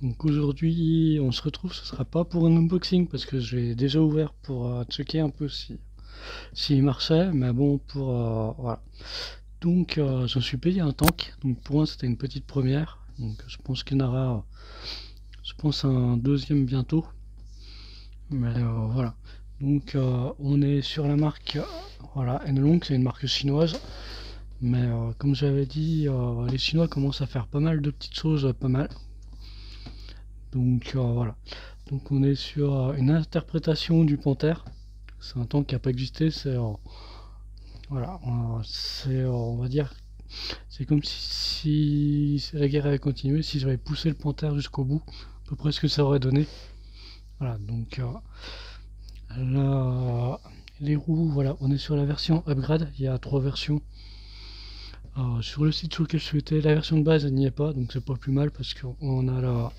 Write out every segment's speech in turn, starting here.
Donc aujourd'hui on se retrouve, ce sera pas pour un unboxing parce que je l'ai déjà ouvert pour checker un peu si s'il marchait, mais bon pour voilà. Donc je me suis payé un tank, donc pour moi c'était une petite première, donc je pense qu'il y en aura, je pense un deuxième bientôt, mais voilà. Donc on est sur la marque, voilà, Enlong, c'est une marque chinoise, mais comme j'avais dit, les Chinois commencent à faire pas mal de petites choses, pas mal. Donc voilà. Donc on est sur une interprétation du panthère. C'est un tank qui n'a pas existé. C'est voilà, c'est on va dire, c'est comme si la guerre avait continué, si j'avais poussé le panthère jusqu'au bout, à peu près ce que ça aurait donné. Voilà, donc là, les roues, voilà, on est sur la version upgrade. Il y a trois versions. Sur le site sur lequel je souhaitais, la version de base elle n'y est pas, donc c'est pas plus mal parce qu'on a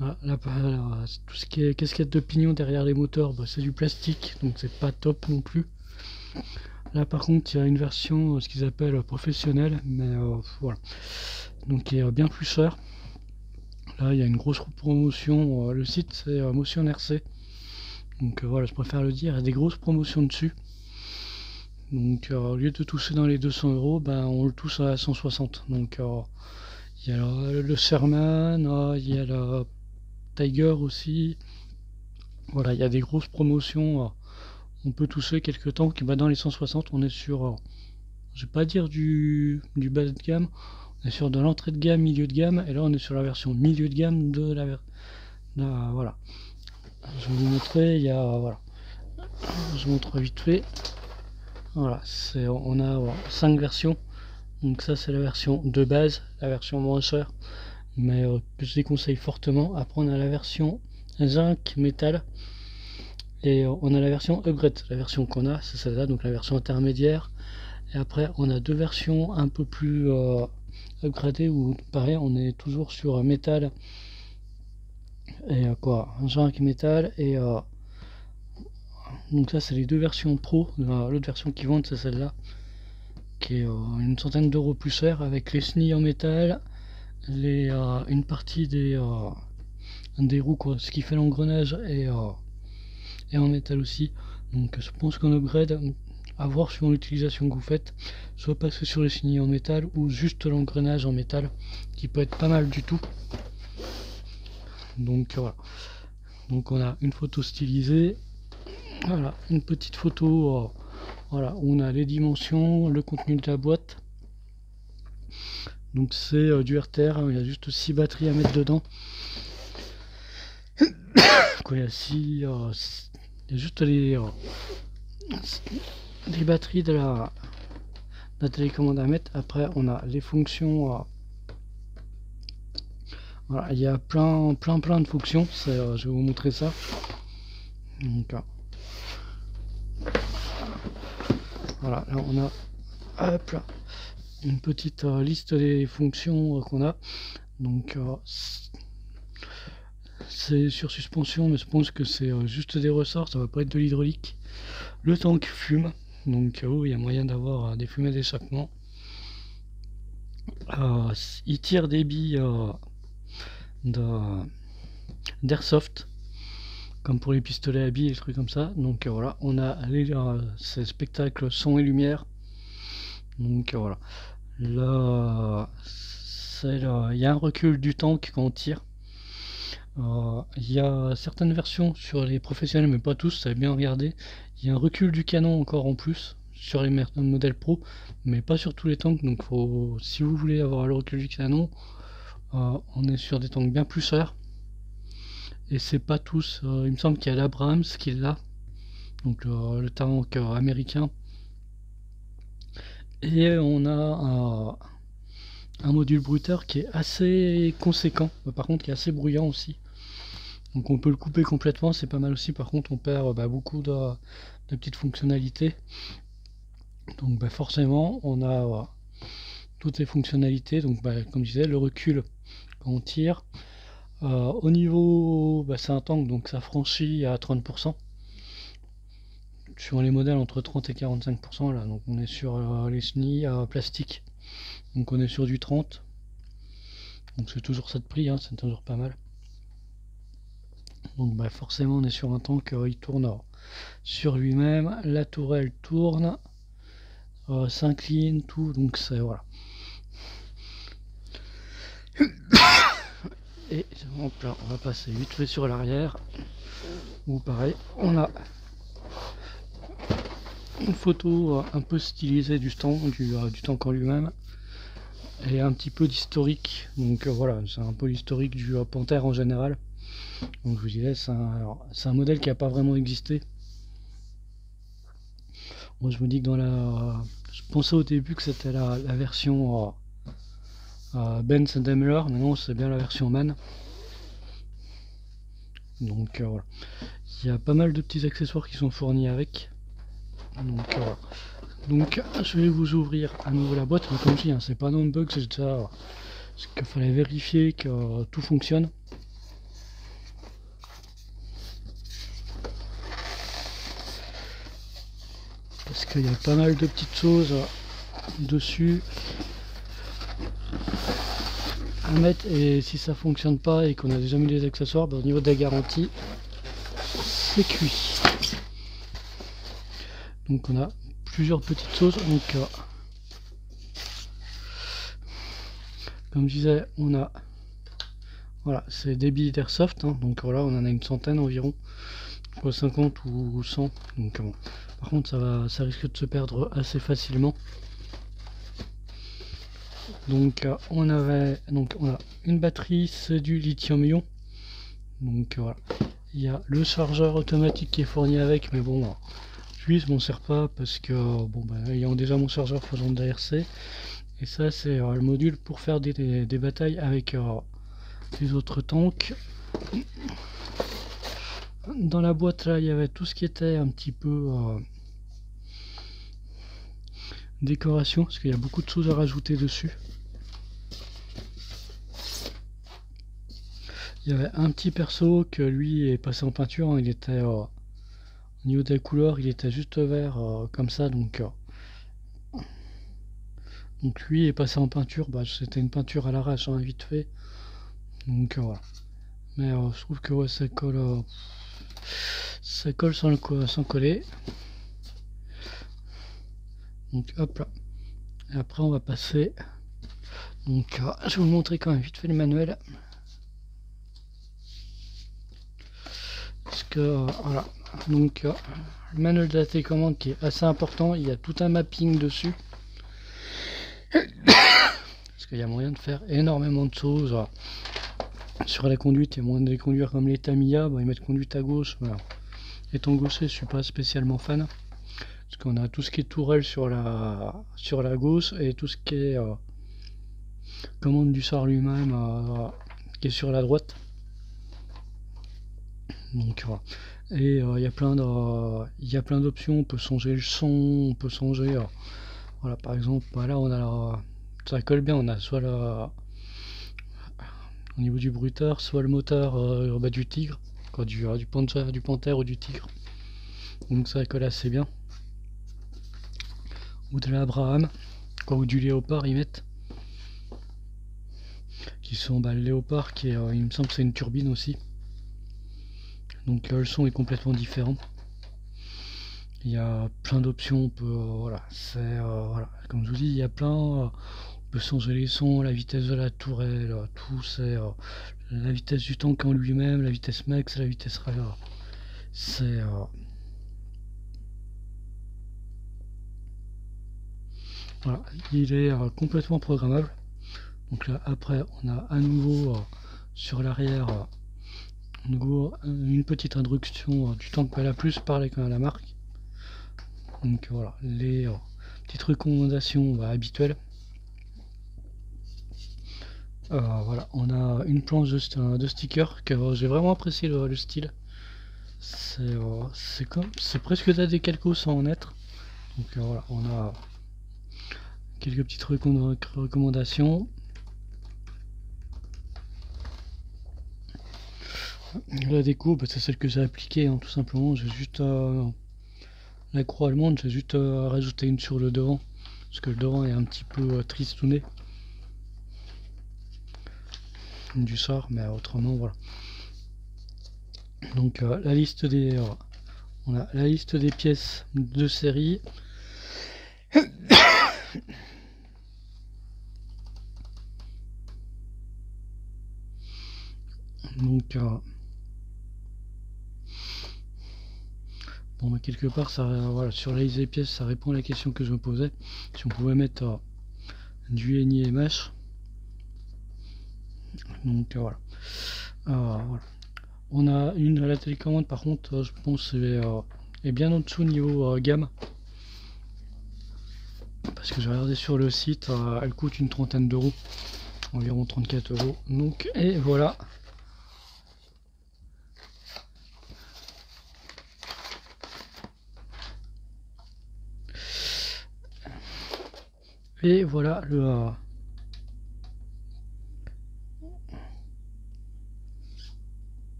tout ce qui est casquette de pignon derrière les moteurs, bah, c'est du plastique, donc c'est pas top non plus. Là par contre il y a une version, ce qu'ils appellent professionnelle, mais voilà, donc qui est bien plus cher. Là il y a une grosse promotion, le site c'est Motion RC, donc voilà, je préfère le dire, il y a des grosses promotions dessus. Donc au lieu de toucher dans les 200 €, ben, on le touche à 160. Donc il y a le Sherman, il y a le Tiger aussi. Voilà, il y a des grosses promotions. On peut toucher quelques temps qui va dans les 160. On est sur, je vais pas dire du bas de gamme, on est sur de l'entrée de gamme, milieu de gamme, et là on est sur la version milieu de gamme de voilà. Je vais vous montrer, il y a voilà, je vous montre vite fait. Voilà, on a 5 versions. Donc ça c'est la version de base, la version moins chère, mais que je déconseille fortement. Après on a la version zinc métal et on a la version upgrade. La version qu'on a c'est celle-là, donc la version intermédiaire. Et après on a deux versions un peu plus upgradées où pareil on est toujours sur métal et quoi, zinc métal et donc ça c'est les deux versions pro. L'autre version qui vend c'est celle-là qui est une centaine d'euros plus cher avec les SNI en métal, une partie des roues, quoi, ce qui fait l'engrenage et en métal aussi. Donc je pense qu'on upgrade à voir sur l'utilisation que vous faites, soit passer sur les signes en métal ou juste l'engrenage en métal qui peut être pas mal du tout. Donc voilà, donc on a une photo stylisée, voilà, une petite photo voilà, où on a les dimensions, le contenu de la boîte. Donc c'est du RTR, hein, il y a juste 6 batteries à mettre dedans. Quoi, il y a juste les batteries de la télécommande à mettre. Après on a les fonctions, voilà, il y a plein de fonctions, je vais vous montrer ça. Donc voilà, là on a hop là, une petite liste des fonctions qu'on a. Donc c'est sur suspension, mais je pense que c'est juste des ressorts, ça va pas être de l'hydraulique. Le tank fume, donc il y a moyen d'avoir des fumées d'échappement. Il tire des billes d'airsoft, comme pour les pistolets à billes et des trucs comme ça. Donc voilà, on a ces spectacles son et lumière. Donc voilà, là il y a un recul du tank quand on tire. Il y a certaines versions sur les professionnels, mais pas tous, ça va bien regarder. Il y a un recul du canon encore en plus sur les modèles pro, mais pas sur tous les tanks. Donc si vous voulez avoir le recul du canon, on est sur des tanks bien plus chers. Et c'est pas tous, il me semble qu'il y a l'Abrams qui l'a, donc le tank américain. Et on a un module bruteur qui est assez conséquent, par contre qui est assez bruyant aussi. Donc on peut le couper complètement, c'est pas mal aussi. Par contre on perd beaucoup de petites fonctionnalités. Donc forcément on a toutes les fonctionnalités. Donc comme je disais, le recul quand on tire. Au niveau, c'est un tank, donc ça franchit à 30%. Sur les modèles entre 30 et 45% là. Donc on est sur les SNI plastique. Donc on est sur du 30. Donc c'est toujours ça de prix, hein, c'est toujours pas mal. Donc bah, forcément on est sur un tank, il tourne sur lui-même, la tourelle tourne, s'incline, tout, donc c'est voilà. Et hop là, on va passer vite fait sur l'arrière, où pareil, on a une photo un peu stylisée du tank en lui-même, et un petit peu d'historique. Donc voilà, c'est un peu l'historique du Panther en général. Donc je vous disais, c'est un modèle qui n'a pas vraiment existé. Moi je me dis que je pensais au début que c'était la version Benz Daimler, mais non, c'est bien la version MAN. Donc voilà, il y a pas mal de petits accessoires qui sont fournis avec. Donc voilà. Donc je vais vous ouvrir à nouveau la boîte, mais comme je dis, hein, c'est pas non bug, c'est ça, parce qu'il fallait vérifier que tout fonctionne. Parce qu'il y a pas mal de petites choses dessus à mettre, et si ça fonctionne pas et qu'on a déjà mis les accessoires, bah, au niveau de la garantie, c'est cuit. Donc on a plusieurs petites choses. Donc comme je disais, on a voilà, c'est des billes d'airsoft, hein, donc voilà, on en a une centaine environ, 50 ou 100. Donc bon. Par contre ça risque de se perdre assez facilement. Donc on a une batterie, c'est du lithium-ion. Donc voilà, il y a le chargeur automatique qui est fourni avec, mais bon, lui je m'en sers pas parce que bon bah, ayant déjà mon chargeur faisant de l'ARC, et ça c'est le module pour faire des batailles avec les autres tanks. Dans la boîte là il y avait tout ce qui était un petit peu décoration, parce qu'il y a beaucoup de choses à rajouter dessus. Il y avait un petit perso que lui est passé en peinture, hein, il était au niveau des couleurs il était juste vert comme ça, donc lui est passé en peinture, bah, c'était une peinture à l'arrache, hein, vite fait. Donc voilà. Mais je trouve que ouais, ça colle sans coller. Donc hop là. Et après on va passer. Donc je vais vous montrer quand même vite fait le manuel. Parce que voilà. Donc le manuel de la télécommande qui est assez important. Il y a tout un mapping dessus. Parce qu'il y a moyen de faire énormément de choses. Sur la conduite, il y a moyen de les conduire comme les Tamiya. Bon, ils mettent conduite à gauche. Voilà. Étant gaucher, je suis pas spécialement fan. Parce qu'on a tout ce qui est tourelle sur la gauche et tout ce qui est commande du char lui-même qui est sur la droite. Donc voilà. Et il y a plein d'options. On peut changer le son, on peut changer voilà, par exemple voilà, on a ça colle bien, on a soit au niveau du bruiteur, soit le moteur du tigre, quoi, du Panther ou du tigre. Donc ça colle assez bien. Ou de l'Abraham, quoi, ou du léopard ils mettent. Qui sont le léopard qui est, il me semble que c'est une turbine aussi. Donc le son est complètement différent. Il y a plein d'options, on peut voilà, c'est voilà, comme je vous dis, il y a plein, on peut changer les sons, la vitesse de la tourelle, tout, c'est la vitesse du tank en lui-même, la vitesse max, la vitesse radar. C'est voilà, il est complètement programmable. Donc là après on a à nouveau sur l'arrière une petite introduction du tank Pala Plus par la marque. Donc voilà, les petites recommandations habituelles. Voilà, on a une planche de stickers que j'ai vraiment apprécié le style. C'est presque des calcos sans en être. Donc voilà, on a quelques petites recommandations. La déco, bah, c'est celle que j'ai appliquée, hein, tout simplement. J'ai juste la croix allemande, j'ai juste rajouté une sur le devant, parce que le devant est un petit peu tristouné. du SAR, mais autrement voilà. Donc la liste des on a la liste des pièces de série. Donc bon, quelque part ça, voilà, sur la liste des pièces ça répond à la question que je me posais, si on pouvait mettre du NIMH. Donc voilà. Voilà. On a une à la télécommande, par contre je pense est bien en dessous niveau gamme, parce que j'ai regardé sur le site, elle coûte une trentaine d'euros, environ 34 euros. Donc et voilà. Et voilà le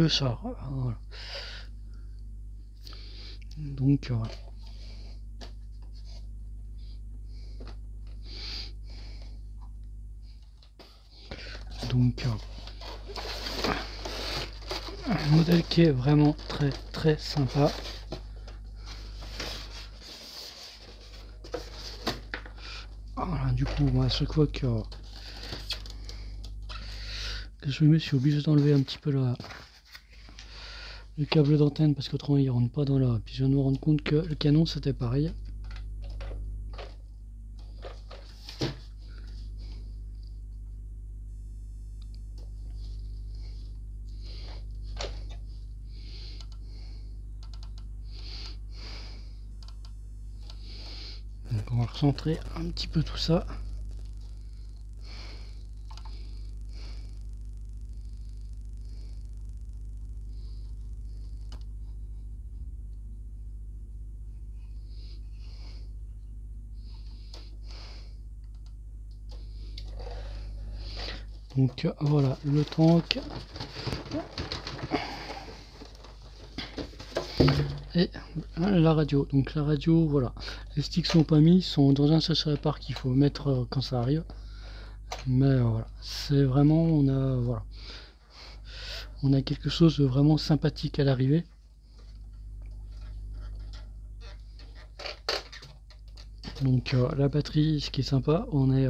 char. Voilà. Donc voilà. Donc un modèle qui est vraiment très sympa. Voilà, du coup moi, à chaque fois que je me suis obligé d'enlever un petit peu le câble d'antenne, parce qu'autrement il rentre pas dans là. Puis je viens de me rendre compte que le canon c'était pareil. Donc on va recentrer un petit peu tout ça. Donc voilà le tank et la radio. Donc la radio, voilà, les sticks sont pas mis, sont dans un sachet à part qu'il faut mettre quand ça arrive. Mais voilà, c'est vraiment, voilà, on a quelque chose de vraiment sympathique à l'arrivée. Donc la batterie, ce qui est sympa, on est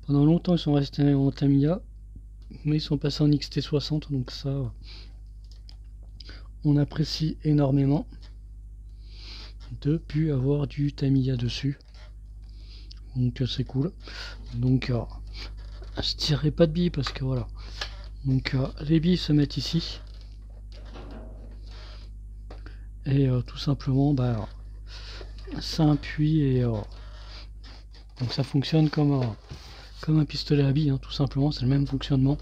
pendant longtemps ils sont restés en Tamiya, mais ils sont passés en XT60, donc ça on apprécie énormément de plus avoir du Tamiya dessus, donc c'est cool. Donc je tirerai pas de billes parce que voilà, donc les billes se mettent ici et tout simplement ça appuie et donc ça fonctionne comme un pistolet à billes, hein, tout simplement, c'est le même fonctionnement.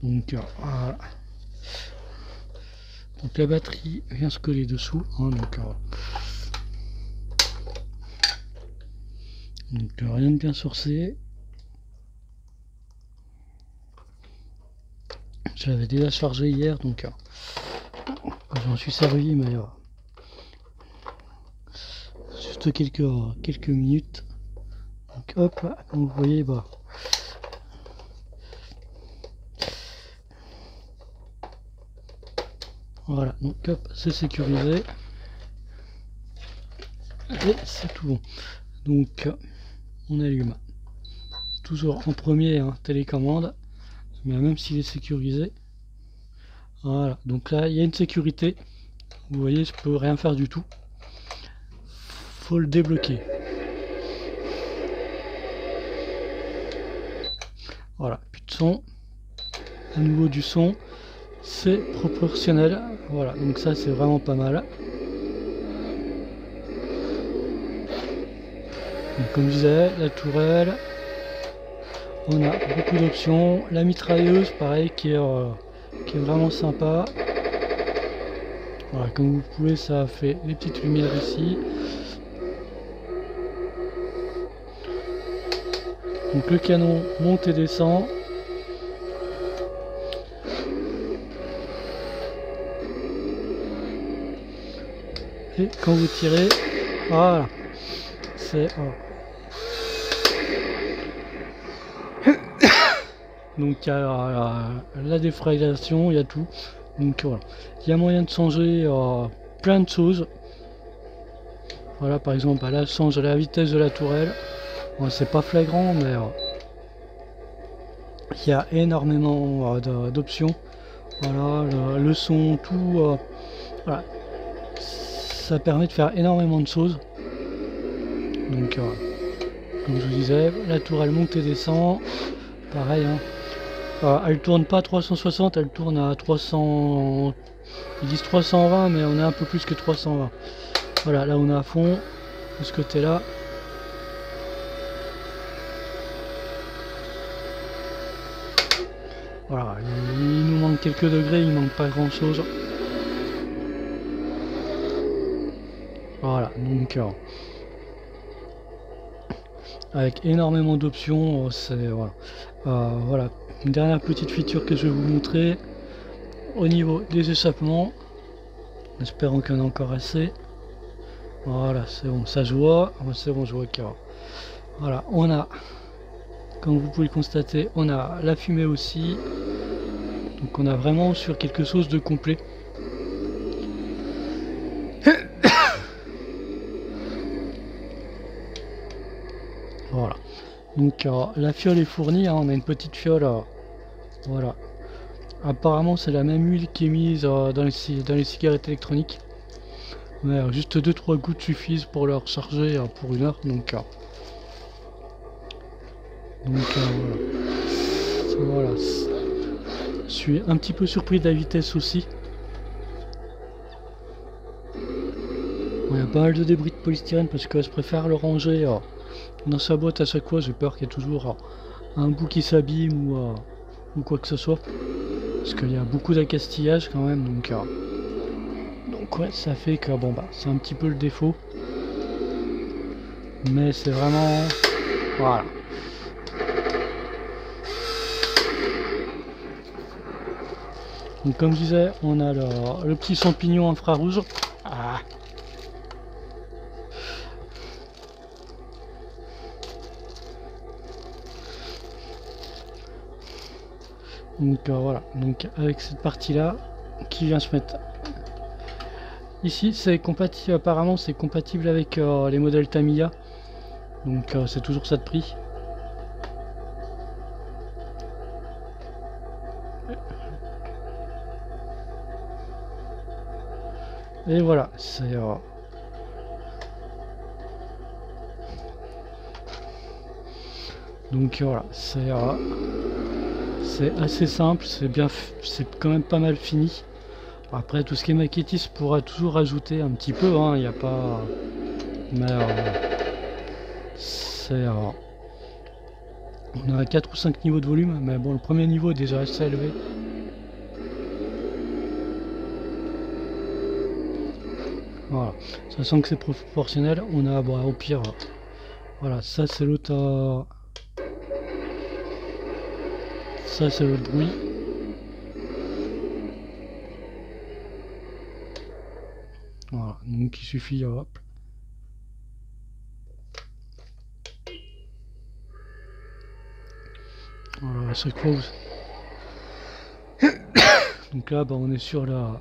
Donc voilà. Donc la batterie vient se coller dessous, hein, donc rien de bien sourcé. Je l'avais déjà chargé hier, donc j'en suis servi, mais juste quelques minutes. Donc hop, comme vous voyez, voilà, donc hop, c'est sécurisé et c'est tout bon. Donc on allume toujours en premier, hein, télécommande, mais même s'il est sécurisé. Voilà, donc là il y a une sécurité, vous voyez, je peux rien faire du tout, faut le débloquer. Voilà, plus de son. Au niveau du son, c'est proportionnel. Voilà, donc ça c'est vraiment pas mal. Donc, comme je disais, la tourelle, on a beaucoup d'options. La mitrailleuse, pareil, qui est vraiment sympa. Voilà, comme vous pouvez, ça fait des petites lumières ici. Donc le canon monte et descend. Et quand vous tirez, Voilà. C'est... Donc il y a la défragmentation, il y a tout. Donc voilà. Il y a moyen de changer plein de choses. Voilà, par exemple, là, je change la vitesse de la tourelle. Bon, c'est pas flagrant, mais il y a énormément d'options. Voilà, le son, tout. Voilà. Ça permet de faire énormément de choses. Donc, comme je vous disais, la tourelle monte et descend. Pareil, hein. Elle tourne pas à 360, elle tourne à 300. Ils disent 320, mais on est un peu plus que 320. Voilà, là on est à fond. De ce côté-là. Voilà, il nous manque quelques degrés, il manque pas grand chose. Voilà, donc avec énormément d'options, c'est voilà. Voilà, une dernière petite feature que je vais vous montrer au niveau des échappements. Espérons qu'il y en a encore assez. Voilà, c'est bon, ça se voit. C'est bon, je vois qu'il y a. Voilà, on a, comme vous pouvez le constater, on a la fumée aussi. Donc on a vraiment sur quelque chose de complet. Voilà. Donc la fiole est fournie, hein, on a une petite fiole. Voilà. Apparemment c'est la même huile qui est mise dans les cigarettes électroniques. Mais juste 2-3 gouttes suffisent pour le recharger pour 1 heure. Donc voilà. Je suis un petit peu surpris de la vitesse aussi. Il y a pas mal de débris de polystyrène parce que je préfère le ranger dans sa boîte à chaque fois. J'ai peur qu'il y ait toujours un bout qui s'abîme ou quoi que ce soit. Parce qu'il y a beaucoup d'accastillage quand même. Donc ouais, ça fait que bon bah c'est un petit peu le défaut. Mais c'est vraiment... Voilà. Donc comme je disais, on a le petit champignon infrarouge. Ah. Donc voilà, donc avec cette partie là qui vient se mettre ici, c'est compatible, apparemment c'est compatible avec les modèles Tamiya. Donc c'est toujours ça de prix. Et voilà, c'est donc voilà, c'est assez simple, c'est bien, c'est quand même pas mal fini. Après tout ce qui est maquettiste pourra toujours ajouter un petit peu, hein, il n'y a pas, mais c'est on a 4 ou 5 niveaux de volume, mais bon le premier niveau est déjà assez élevé. Voilà, sachant que c'est proportionnel, on a bon, au pire, voilà, ça c'est l'autre, ça c'est le bruit. Voilà, donc il suffit, hop. Voilà, à chaque fois vous... Donc là, bah, on est sur la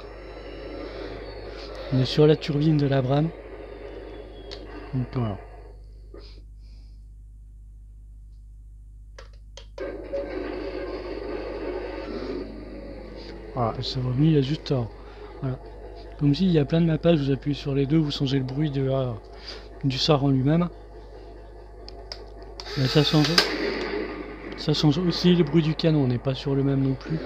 turbine de la Bram. Donc voilà. Voilà, ça va mieux, il y a juste... voilà. Comme si il y a plein de mappages, vous appuyez sur les deux, vous changez le bruit du SAR en lui-même. Là, ça change aussi le bruit du canon, on n'est pas sur le même non plus.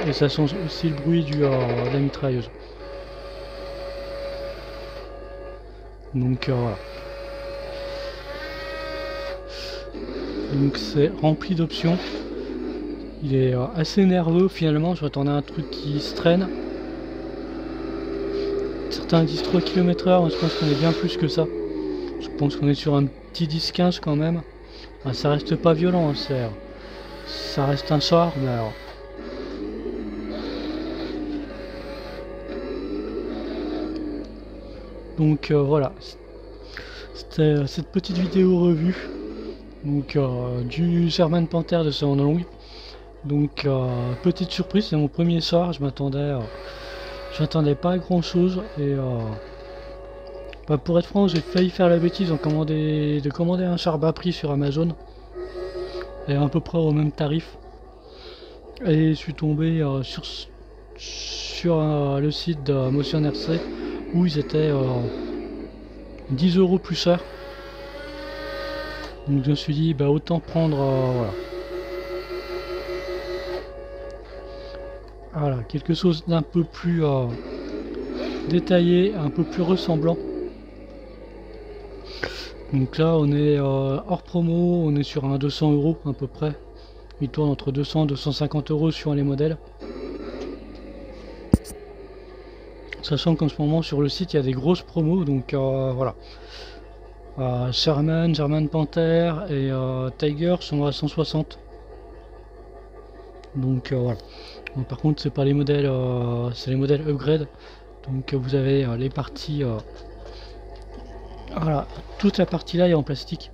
Et ça change aussi le bruit de la mitrailleuse. Donc voilà. Donc c'est rempli d'options. Il est assez nerveux finalement, je m'attendais à un truc qui se traîne. Certains disent 3 km/h, moi je pense qu'on est bien plus que ça. Je pense qu'on est sur un petit 10-15 quand même. Enfin, ça reste pas violent, hein, ça reste un char, mais alors... Donc voilà, c'était cette petite vidéo revue donc du German Panther de Sound Long. Donc petite surprise, c'est mon premier soir, je m'attendais pas à grand chose et bah, pour être franc, j'ai failli faire la bêtise de commander un char bas prix sur Amazon et à peu près au même tarif, et je suis tombé sur le site de Motion RC où ils étaient 10 € plus cher. Donc je me suis dit bah autant prendre voilà, quelque chose d'un peu plus détaillé, un peu plus ressemblant. Donc là on est hors promo, on est sur un 200 € à peu près. Il tourne entre 200 et 250 € sur les modèles. Sachant qu'en ce moment sur le site il y a des grosses promos, donc voilà. Sherman, German Panther et Tiger sont à 160. Donc voilà. Bon, par contre c'est pas les modèles, c'est les modèles upgrade. Donc vous avez les parties, voilà, toute la partie là est en plastique.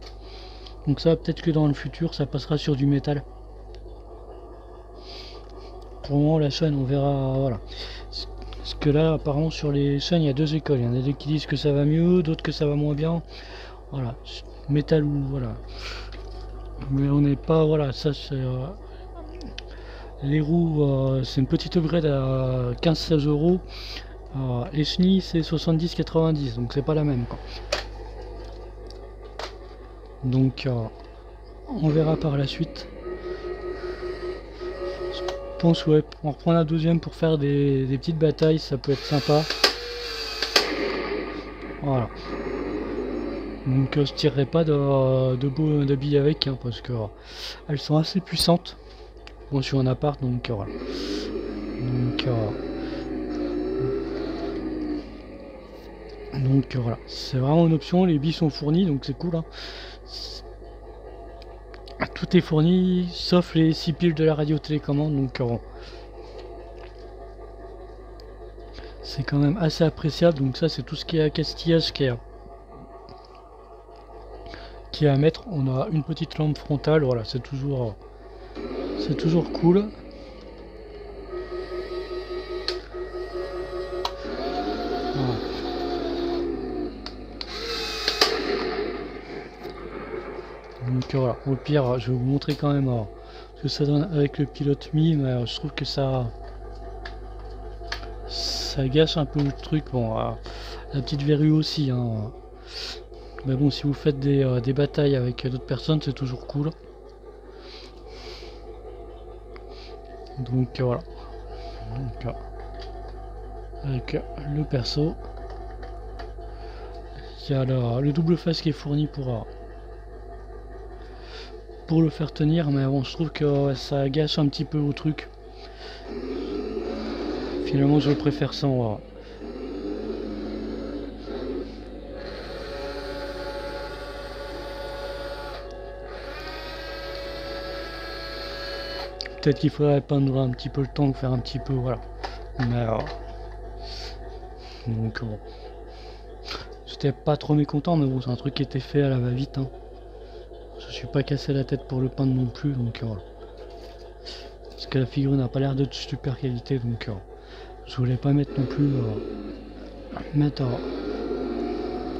Donc ça peut-être que dans le futur ça passera sur du métal. Pour le moment la chaîne on verra, voilà. Parce que là apparemment sur les chaînes il y a deux écoles. Il y en a des qui disent que ça va mieux, d'autres que ça va moins bien. Voilà, métal ou voilà. Mais on n'est pas, voilà, ça c'est les roues, c'est une petite upgrade à 15-16 €. Les chenilles c'est 70-90, donc c'est pas la même quoi. Donc on verra par la suite. Je pense ouais, on reprend la deuxième pour faire des petites batailles, ça peut être sympa. Voilà. Donc je tirerai pas de billes avec hein, parce que elles sont assez puissantes. Bon, je suis en appart donc voilà. Donc voilà, c'est vraiment une option, les billes sont fournies donc c'est cool hein. Tout est fourni sauf les 6 piles de la radio télécommande, donc c'est quand même assez appréciable. Donc ça c'est tout ce qui est accastillage qui est à mettre. On a une petite lampe frontale, voilà, c'est toujours cool. Voilà. Donc voilà, au pire je vais vous montrer quand même ce que ça donne avec le pilote Mi, mais je trouve que ça gâche un peu le truc. Bon, la petite verrue aussi hein. Mais bon, si vous faites des batailles avec d'autres personnes, c'est toujours cool. Donc voilà. Donc, avec le perso, il y a le double face qui est fourni pour le faire tenir, mais bon, je trouve que ça gâche un petit peu au truc. Finalement, je préfère sans. Peut-être qu'il faudrait prendre un petit peu le temps de faire un petit peu, voilà. Mais donc bon. J'étais pas trop mécontent, mais bon, c'est un truc qui était fait à la va-vite. Hein. Je suis pas cassé la tête pour le peindre non plus, donc voilà. Parce que la figurine n'a pas l'air de super qualité, donc je voulais pas mettre non plus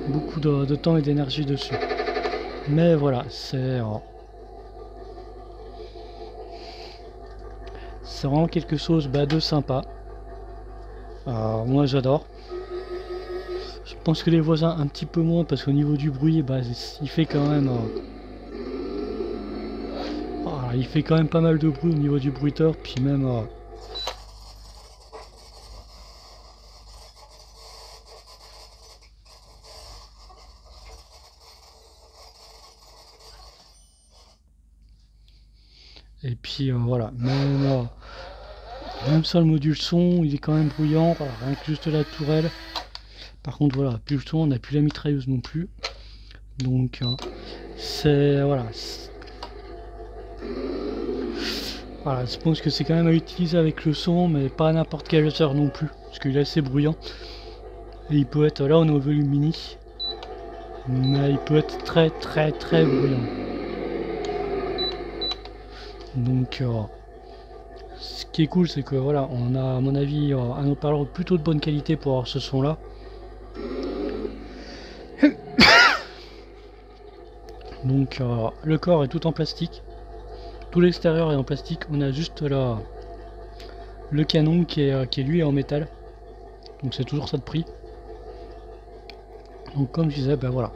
beaucoup de temps et d'énergie dessus. Mais voilà, c'est vraiment quelque chose de sympa. Moi j'adore. Je pense que les voisins un petit peu moins, parce qu'au niveau du bruit, il fait quand même il fait quand même pas mal de bruit au niveau du bruiteur, puis même et puis voilà, même ça, le module son il est quand même bruyant, voilà, rien que juste la tourelle. Par contre voilà, plus le son, on n'a plus la mitrailleuse non plus, donc c'est voilà. Voilà, je pense que c'est quand même à utiliser avec le son, mais pas à n'importe quelle hauteur non plus, parce qu'il est assez bruyant. Et il peut être, là on est au volume mini, mais il peut être très très très bruyant. Donc ce qui est cool, c'est que voilà, on a à mon avis un haut-parleur plutôt de bonne qualité pour avoir ce son là. Donc le corps est tout en plastique, tout l'extérieur est en plastique, on a juste là le canon qui est lui en métal, donc c'est toujours ça de prix. Donc comme je disais, ben voilà,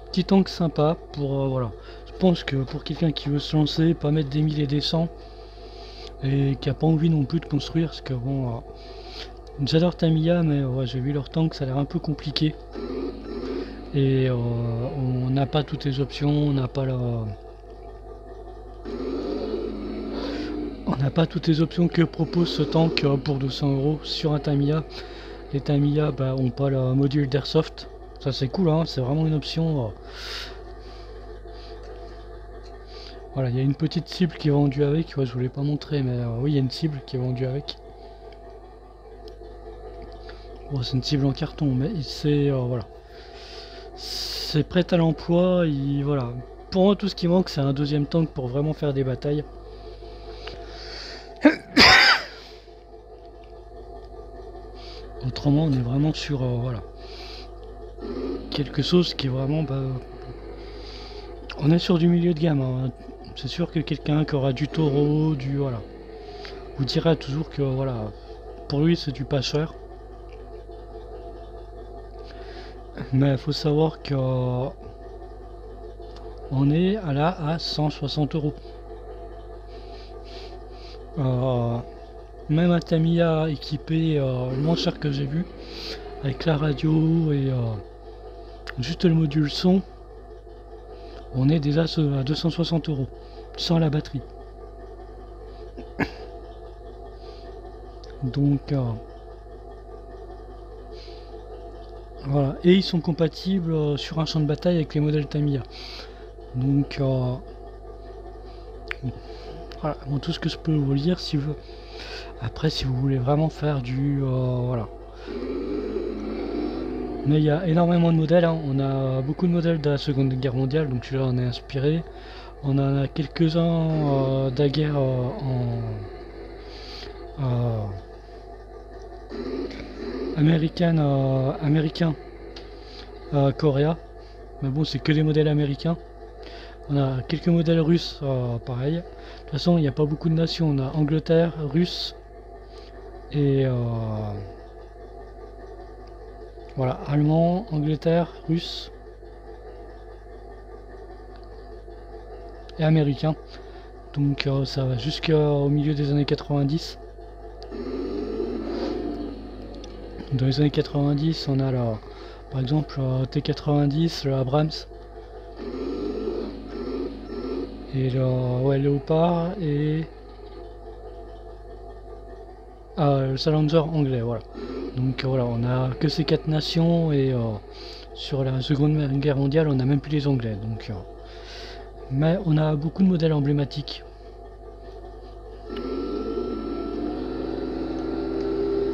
petit tank sympa pour voilà, je pense que pour quelqu'un qui veut se lancer, pas mettre des 1000 et des 100 et qui a pas envie non plus de construire, parce que bon, j'adore Tamiya, mais ouais, j'ai vu leur tank, ça a l'air un peu compliqué. Et on n'a pas toutes les options, on n'a pas toutes les options que propose ce tank pour 200 € sur un Tamiya. Les Tamiya bah, ont pas le module d'airsoft, ça c'est cool, hein, c'est vraiment une option. Voilà, il y a une petite cible qui est vendue avec, ouais, je vous l'ai pas montré, mais oui, il y a une cible qui est vendue avec. Bon, c'est une cible en carton, mais c'est voilà, c'est prêt à l'emploi. Voilà, pour moi tout ce qui manque c'est un deuxième tank pour vraiment faire des batailles. Autrement on est vraiment sur voilà, quelque chose qui est vraiment bah, on est sur du milieu de gamme, hein. C'est sûr que quelqu'un qui aura du Toro, du voilà, vous dira toujours que voilà, pour lui c'est du pas cher. Mais il faut savoir que on est à 160 €. Même un Tamiya équipé le moins cher que j'ai vu, avec la radio et juste le module son, on est déjà à 260 € sans la batterie. Donc voilà, et ils sont compatibles sur un champ de bataille avec les modèles Tamiya. Donc voilà, bon, tout ce que je peux vous dire, si vous après si vous voulez vraiment faire du voilà. Mais il y a énormément de modèles, hein. On a beaucoup de modèles de la Seconde Guerre mondiale, donc celui-là on est inspiré. On en a quelques-uns de la guerre américain Corée. Mais bon, c'est que les modèles américains. On a quelques modèles russes, pareil. De toute façon, il n'y a pas beaucoup de nations. On a Angleterre, Russe et voilà, allemand, Angleterre, Russe et américain. Donc ça va jusqu'au milieu des années 90. Dans les années 90, on a là, par exemple T90, le Abrams et le ouais, Léopard et le Challenger anglais. Voilà. Donc voilà, on a que ces 4 nations et sur la Seconde Guerre mondiale, on a même plus les Anglais. Donc, mais on a beaucoup de modèles emblématiques.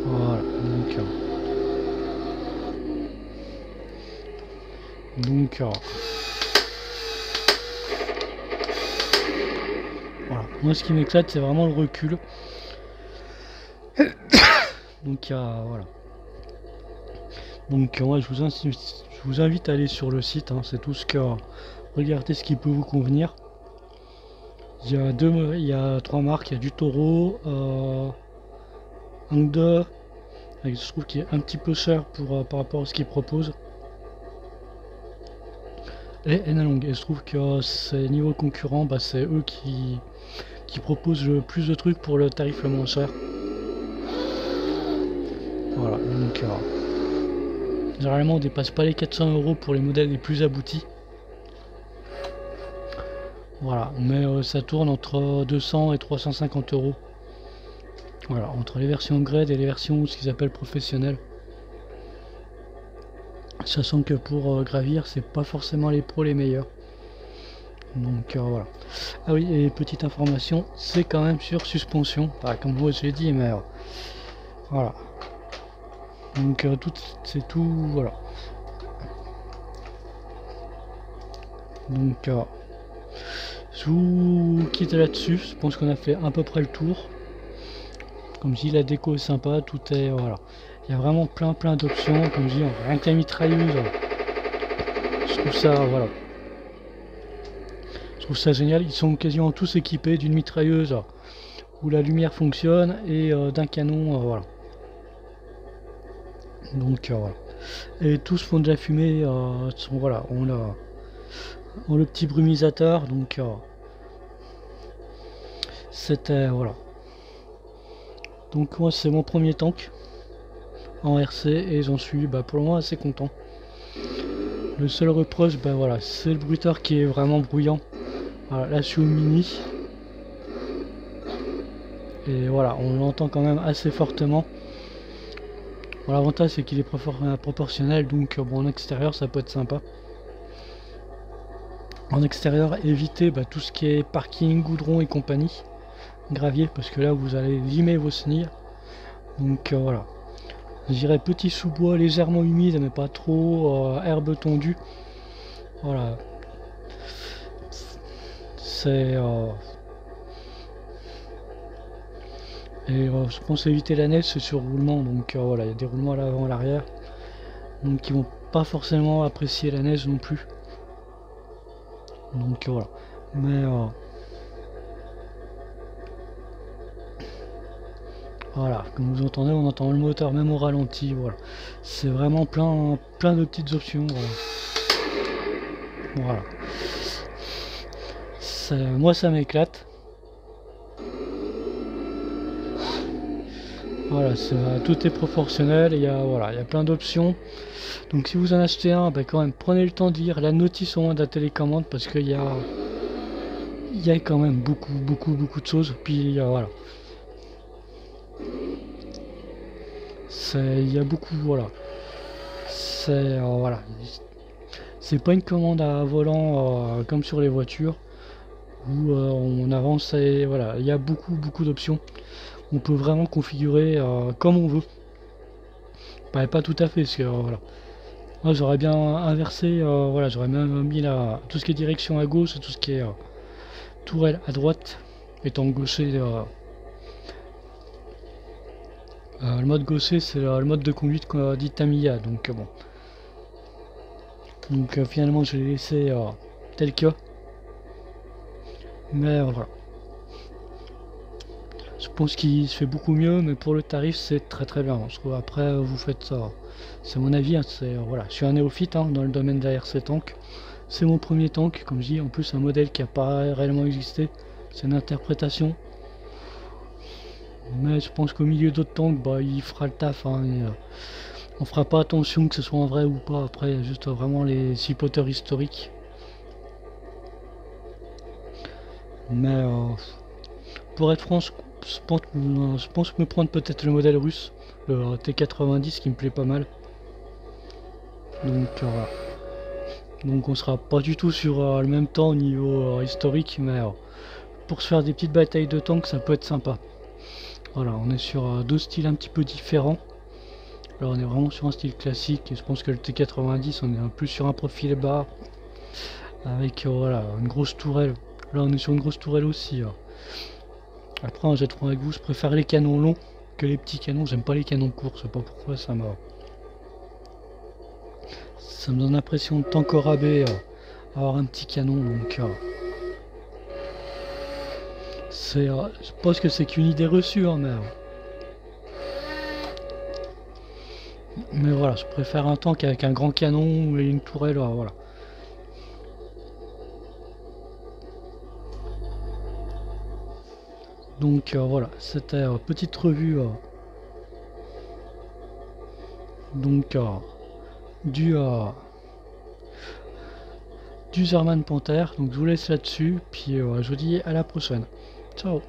Voilà, donc voilà. Moi, ce qui m'éclate, c'est vraiment le recul. Donc voilà. Donc moi, je vous invite à aller sur le site. Hein, c'est tout ce que regardez ce qui peut vous convenir. Il y a 3 marques. Il y a du Toro, Hangde, je trouve qu'il est un petit peu cher par rapport à ce qu'ils proposent, et Enalong. Et je trouve que c'est niveau concurrent, bah, c'est eux qui proposent le plus de trucs pour le tarif le moins cher. Voilà, donc généralement on dépasse pas les 400 € pour les modèles les plus aboutis. Voilà, mais ça tourne entre 200 et 350 €. Voilà, entre les versions grade et les versions ce qu'ils appellent professionnelles. Sachant que pour gravir, c'est pas forcément les pros les meilleurs. Donc voilà. Ah oui, et petite information, c'est quand même sur suspension. Enfin, comme moi je l'ai dit, mais voilà. Donc c'est tout, voilà. Donc je vous quitte là-dessus. Je pense qu'on a fait à peu près le tour. Comme je dis, la déco est sympa, tout est voilà. Il y a vraiment plein d'options. Comme je dis, rien que la mitrailleuse, je trouve ça voilà. Je trouve ça génial. Ils sont quasiment tous équipés d'une mitrailleuse où la lumière fonctionne et d'un canon, voilà. Donc voilà. Et tous font de la fumée. Voilà, on le petit brumisateur. Donc c'était voilà. Donc moi c'est mon premier tank en RC et j'en suis pour le moment assez content. Le seul reproche voilà, c'est le bruiteur qui est vraiment bruyant. Voilà, là je suis au mini. Et voilà, on l'entend quand même assez fortement. Bon, l'avantage c'est qu'il est proportionnel, donc bon, en extérieur ça peut être sympa. En extérieur, évitez tout ce qui est parking, goudron et compagnie, gravier, parce que là vous allez limer vos chenilles. Donc voilà, je dirais petit sous-bois légèrement humide mais pas trop, herbe tondue. Voilà, c'est et je pense éviter la neige, c'est sur roulement, donc voilà, il y a des roulements à l'avant, à l'arrière, donc ils vont pas forcément apprécier la neige non plus. Donc voilà, mais voilà, comme vous entendez, on entend le moteur même au ralenti. Voilà, c'est vraiment plein de petites options. Voilà, moi ça m'éclate. Voilà, tout est proportionnel. Il y a voilà, il y a plein d'options. Donc si vous en achetez un, quand même prenez le temps de lire la notice au moins de la télécommande, parce qu'il y a quand même beaucoup de choses. Puis voilà, il y a beaucoup, voilà, c'est voilà, c'est pas une commande à volant comme sur les voitures où on avance et voilà, il y a beaucoup d'options. On peut vraiment configurer comme on veut. Pas tout à fait, parce que voilà, moi j'aurais bien inversé, voilà, j'aurais même mis tout ce qui est direction à gauche et tout ce qui est tourelle à droite, étant gaucher. Le mode gaucher c'est le mode de conduite dit Tamiya, donc bon. Donc finalement je l'ai laissé tel que. Mais voilà. Je pense qu'il se fait beaucoup mieux, mais pour le tarif c'est très bien. Je trouve. Après vous faites ça. C'est mon avis, hein, voilà. Je suis un néophyte dans le domaine de la RC tank. C'est mon premier tank, comme je dis, en plus un modèle qui n'a pas réellement existé. C'est une interprétation. Mais je pense qu'au milieu d'autres tanks, il fera le taf. On fera pas attention que ce soit en vrai ou pas. Après, il y a juste vraiment les suppoteurs historiques. Mais pour être franc, je pense me prendre peut-être le modèle russe, le T90 qui me plaît pas mal. Donc voilà. Donc on sera pas du tout sur le même temps au niveau historique, mais pour se faire des petites batailles de tanks, ça peut être sympa. Voilà, on est sur deux styles un petit peu différents. Là on est vraiment sur un style classique et je pense que le T90 on est un peu sur un profil bas avec voilà, une grosse tourelle. Là on est sur une grosse tourelle aussi. Après en jet 3 avec vous, je préfère les canons longs que les petits canons. J'aime pas les canons courts, je sais pas pourquoi, ça me donne l'impression de tank au rabais avoir un petit canon. Donc je pense que c'est qu'une idée reçue, mais voilà, je préfère un tank avec un grand canon et une tourelle, voilà. Donc voilà, c'était petite revue donc du Zerman Panther. Donc je vous laisse là-dessus, puis je vous dis à la prochaine. Ciao.